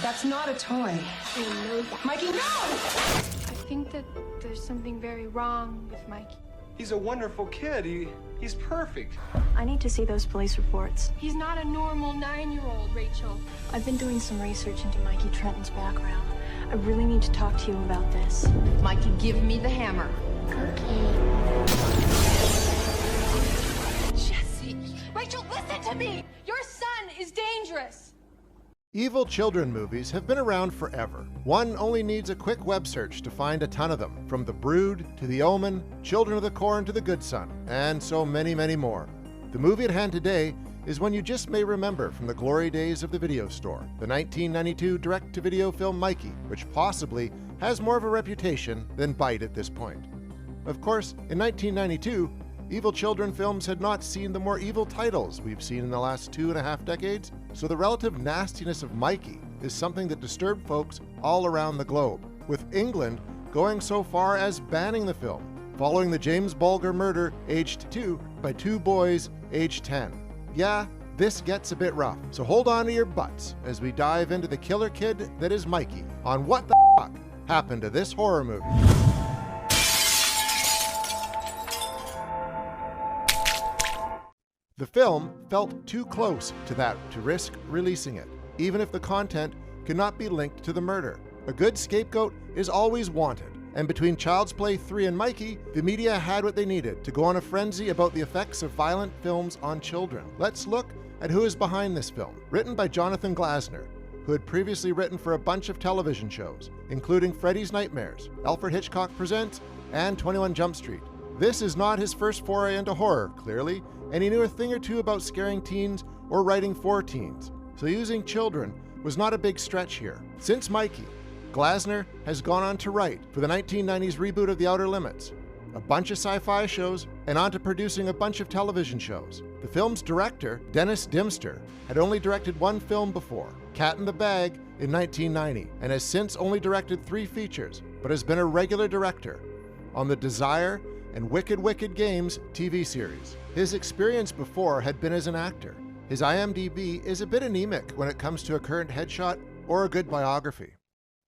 That's not a toy. Mikey, no! I think that there's something very wrong with Mikey. He's a wonderful kid. He's perfect. I need to see those police reports. He's not a normal 9-year-old, Rachel. I've been doing some research into Mikey Trenton's background. I really need to talk to you about this. Mikey, give me the hammer. Jesse. Rachel, listen to me! Your son is dangerous! Evil children movies have been around forever. One only needs a quick web search to find a ton of them, from The Brood to The Omen, Children of the Corn to The Good Son, and so many, many more. The movie at hand today is one you just may remember from the glory days of the video store, the 1992 direct-to-video film Mikey, which possibly has more of a reputation than Bite at this point. Of course, in 1992, evil children films had not seen the more evil titles we've seen in the last 2.5 decades, so the relative nastiness of Mikey is something that disturbed folks all around the globe, with England going so far as banning the film, following the James Bulger murder aged 2 by 2 boys aged 10. Yeah, this gets a bit rough, so hold on to your butts as we dive into the killer kid that is Mikey on What the Fuck Happened to This Horror Movie. The film felt too close to that to risk releasing it, even if the content could not be linked to the murder. A good scapegoat is always wanted, and between Child's Play 3 and Mikey, the media had what they needed to go on a frenzy about the effects of violent films on children. Let's look at who is behind this film. Written by Jonathan Glasner, who had previously written for a bunch of television shows, including Freddy's Nightmares, Alfred Hitchcock Presents, and 21 Jump Street. This is not his first foray into horror, clearly, and he knew a thing or two about scaring teens or writing for teens, so using children was not a big stretch here. Since Mikey, Glasner has gone on to write for the 1990s reboot of The Outer Limits, a bunch of sci-fi shows, and on to producing a bunch of television shows. The film's director, Dennis Dimster, had only directed one film before, Cat in the Bag, in 1990, and has since only directed 3 features, but has been a regular director on the Desire and Wicked Wicked Games TV series. His experience before had been as an actor. His IMDb is a bit anemic when it comes to a current headshot or a good biography.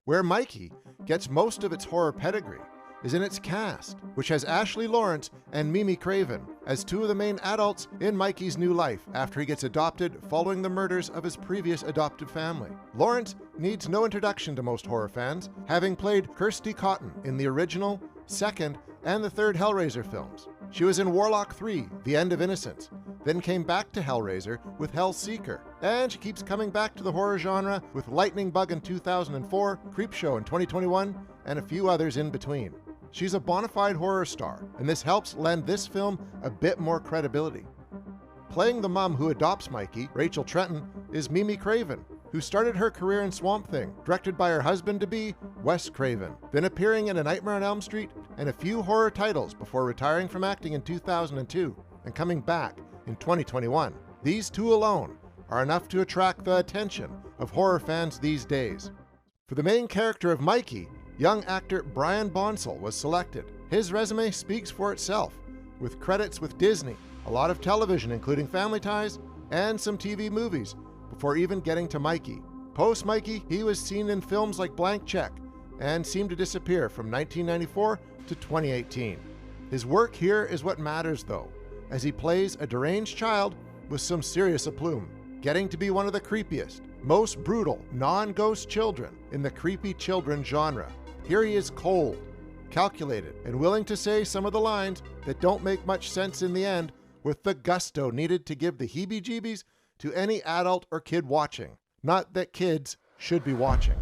Where Mikey gets most of its horror pedigree is in its cast, which has Ashley Lawrence and Mimi Craven as 2 of the main adults in Mikey's new life after he gets adopted following the murders of his previous adopted family. Lawrence needs no introduction to most horror fans, having played Kirsty Cotton in the original, second, and the third Hellraiser films. She was in Warlock 3, The End of Innocence, then came back to Hellraiser with Hellseeker, and she keeps coming back to the horror genre with Lightning Bug in 2004, Creepshow in 2021, and a few others in between. She's a bona fide horror star, and this helps lend this film a bit more credibility. Playing the mom who adopts Mikey, Rachel Trenton, is Mimi Craven, who started her career in Swamp Thing, directed by her husband-to-be, Wes Craven, then appearing in A Nightmare on Elm Street and a few horror titles before retiring from acting in 2002 and coming back in 2021. These 2 alone are enough to attract the attention of horror fans these days. For the main character of Mikey, young actor Brian Bonsall was selected. His resume speaks for itself, with credits with Disney, a lot of television including Family Ties, and some TV movies, before even getting to Mikey. Post-Mikey, he was seen in films like Blank Check, and seemed to disappear from 1994 to 2018. His work here is what matters though, as he plays a deranged child with some serious aplomb, getting to be one of the creepiest, most brutal, non-ghost children in the creepy children genre. Here he is cold, calculated, and willing to say some of the lines that don't make much sense in the end with the gusto needed to give the heebie-jeebies to any adult or kid watching. Not that kids should be watching.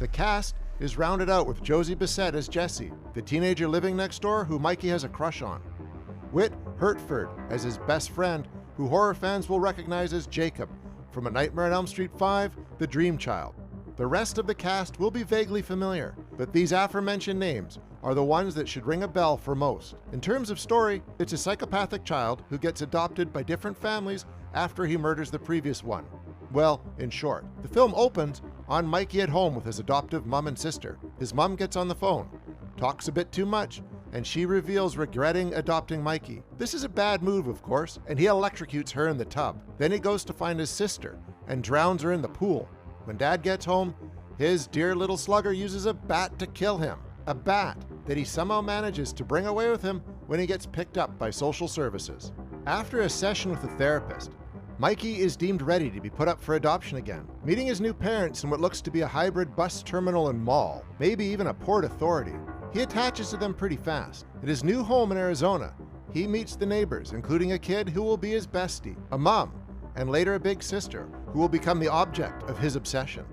The cast is rounded out with Josie Bessette as Jessie, the teenager living next door who Mikey has a crush on. Whit Hertford as his best friend, who horror fans will recognize as Jacob from A Nightmare on Elm Street 5, The Dream Child. The rest of the cast will be vaguely familiar, but these aforementioned names are the ones that should ring a bell for most. In terms of story, it's a psychopathic child who gets adopted by different families after he murders the previous one. Well, in short, the film opens on Mikey at home with his adoptive mom and sister. His mom gets on the phone, talks a bit too much, and she reveals regretting adopting Mikey. This is a bad move, of course, and he electrocutes her in the tub. Then he goes to find his sister and drowns her in the pool. When Dad gets home, his dear little slugger uses a bat to kill him. A bat that he somehow manages to bring away with him when he gets picked up by social services. After a session with a therapist, Mikey is deemed ready to be put up for adoption again. Meeting his new parents in what looks to be a hybrid bus terminal and mall, maybe even a port authority, he attaches to them pretty fast. At his new home in Arizona, he meets the neighbors, including a kid who will be his bestie, a mom, and later a big sister, who will become the object of his obsession.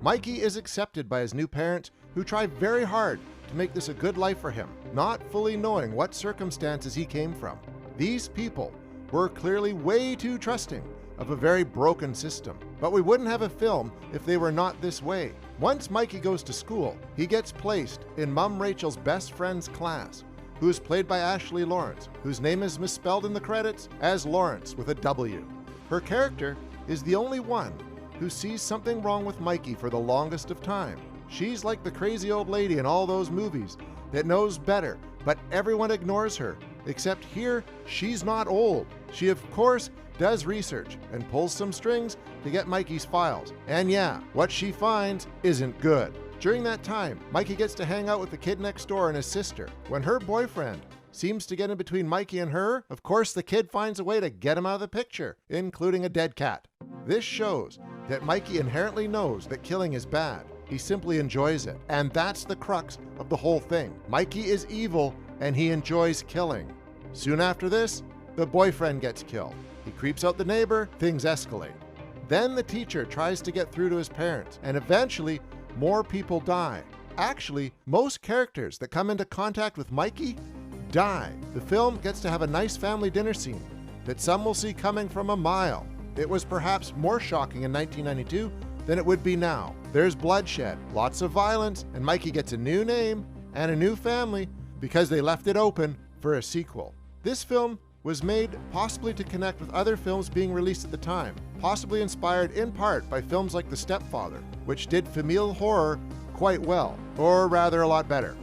Mikey is accepted by his new parents, who try very hard to make this a good life for him, not fully knowing what circumstances he came from. These people were clearly way too trusting of a very broken system. But we wouldn't have a film if they were not this way. Once Mikey goes to school, he gets placed in Mom Rachel's best friend's class, who is played by Ashley Lawrence, whose name is misspelled in the credits as Lawrence with a W. Her character is the only one who sees something wrong with Mikey for the longest of time. She's like the crazy old lady in all those movies that knows better, but everyone ignores her. Except here, she's not old. She, of course, does research and pulls some strings to get Mikey's files. And yeah, what she finds isn't good. During that time, Mikey gets to hang out with the kid next door and his sister. When her boyfriend seems to get in between Mikey and her, of course the kid finds a way to get him out of the picture, including a dead cat. This shows that Mikey inherently knows that killing is bad. He simply enjoys it. And that's the crux of the whole thing. Mikey is evil and he enjoys killing. Soon after this, the boyfriend gets killed. He creeps out the neighbor, things escalate. Then the teacher tries to get through to his parents, and eventually more people die. Actually, most characters that come into contact with Mikey die. The film gets to have a nice family dinner scene that some will see coming from a mile. It was perhaps more shocking in 1992 than it would be now. There's bloodshed, lots of violence, and Mikey gets a new name and a new family because they left it open for a sequel. This film was made possibly to connect with other films being released at the time, possibly inspired in part by films like The Stepfather, which did familial horror quite well, or rather a lot better.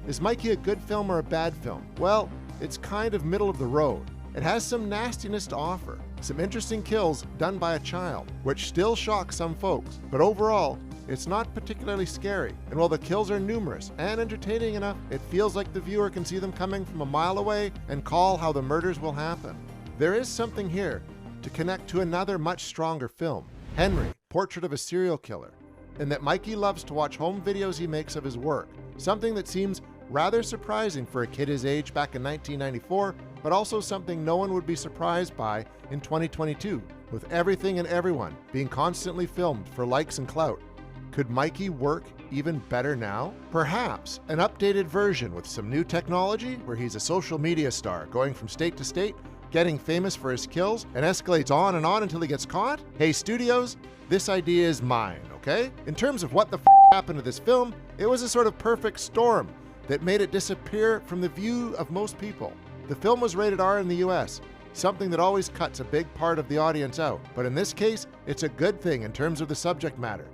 Is Mikey a good film or a bad film? Well, it's kind of middle of the road. It has some nastiness to offer, some interesting kills done by a child, which still shocks some folks, but overall, it's not particularly scary, and while the kills are numerous and entertaining enough, it feels like the viewer can see them coming from a mile away and call how the murders will happen. There is something here to connect to another much stronger film, Henry, Portrait of a Serial Killer, in that Mikey loves to watch home videos he makes of his work, something that seems rather surprising for a kid his age back in 1994, but also something no one would be surprised by in 2022, with everything and everyone being constantly filmed for likes and clout. Could Mikey work even better now? Perhaps an updated version with some new technology where he's a social media star going from state to state, getting famous for his kills, and escalates on and on until he gets caught? Hey studios, this idea is mine, okay? In terms of what the happened to this film, it was a sort of perfect storm that made it disappear from the view of most people. The film was rated R in the US, something that always cuts a big part of the audience out. But in this case, it's a good thing in terms of the subject matter,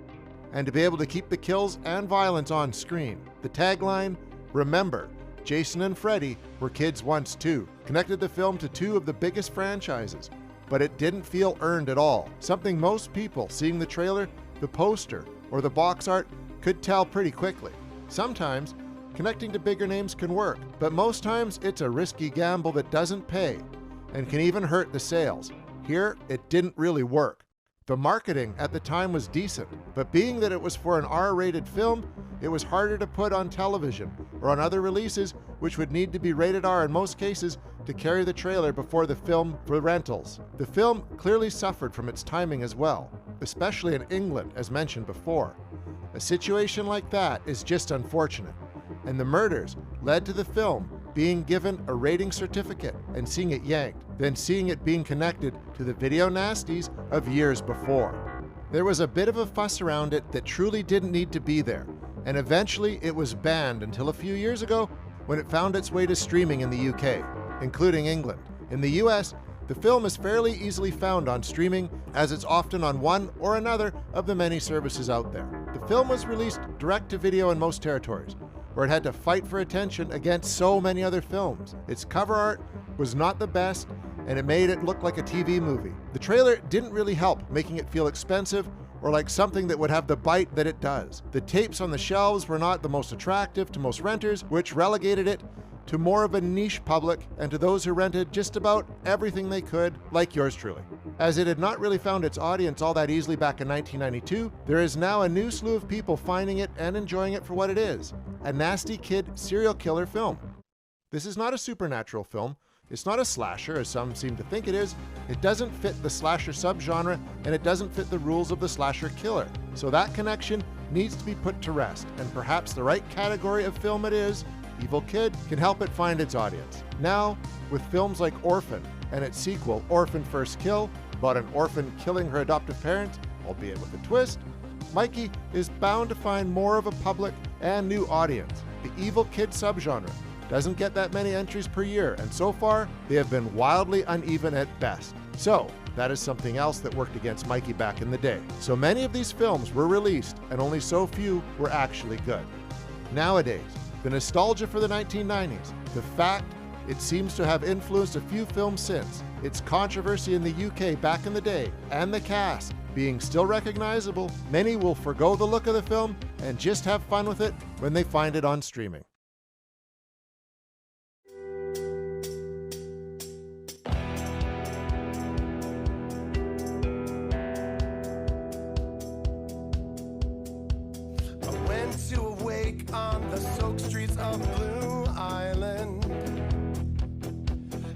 and to be able to keep the kills and violence on screen. The tagline, "Remember, Jason and Freddy were kids once too," connected the film to two of the biggest franchises, but it didn't feel earned at all. Something most people seeing the trailer, the poster, or the box art could tell pretty quickly. Sometimes, connecting to bigger names can work, but most times it's a risky gamble that doesn't pay and can even hurt the sales. Here, it didn't really work. The marketing at the time was decent, but being that it was for an R-rated film, it was harder to put on television or on other releases, which would need to be rated R in most cases to carry the trailer before the film for rentals. The film clearly suffered from its timing as well, especially in England, as mentioned before. A situation like that is just unfortunate, and the murders led to the film being given a rating certificate and seeing it yanked, then seeing it being connected to the video nasties of years before. There was a bit of a fuss around it that truly didn't need to be there, and eventually it was banned until a few years ago when it found its way to streaming in the UK, including England. In the US, the film is fairly easily found on streaming, as it's often on one or another of the many services out there. The film was released direct to video in most territories, where it had to fight for attention against so many other films. Its cover art was not the best, and it made it look like a TV movie. The trailer didn't really help, making it feel expensive or like something that would have the bite that it does. The tapes on the shelves were not the most attractive to most renters, which relegated it to more of a niche public and to those who rented just about everything they could, like yours truly. As it had not really found its audience all that easily back in 1992, there is now a new slew of people finding it and enjoying it for what it is, a nasty kid serial killer film. This is not a supernatural film. It's not a slasher, as some seem to think it is. It doesn't fit the slasher subgenre, and it doesn't fit the rules of the slasher killer. So that connection needs to be put to rest, and perhaps the right category of film it is, Evil Kid, can help it find its audience. Now, with films like Orphan and its sequel, Orphan First Kill, about an orphan killing her adoptive parents, albeit with a twist, Mikey is bound to find more of a public and new audience. The Evil Kid subgenre doesn't get that many entries per year, and so far, they have been wildly uneven at best. So, that is something else that worked against Mikey back in the day. So many of these films were released, and only so few were actually good. Nowadays, the nostalgia for the 1990s, the fact it seems to have influenced a few films since, its controversy in the UK back in the day, and the cast being still recognizable, many will forgo the look of the film and just have fun with it when they find it on streaming. On the soaked streets of Blue Island,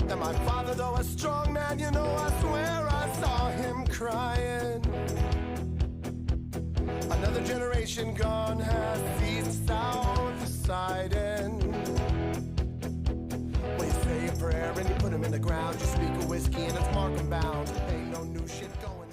and my father, though a strong man, you know, I swear I saw him crying. Another generation gone has ceased south deciding. When you say a prayer and you put him in the ground, you speak a whiskey and it's mark and bound. Ain't no new shit going.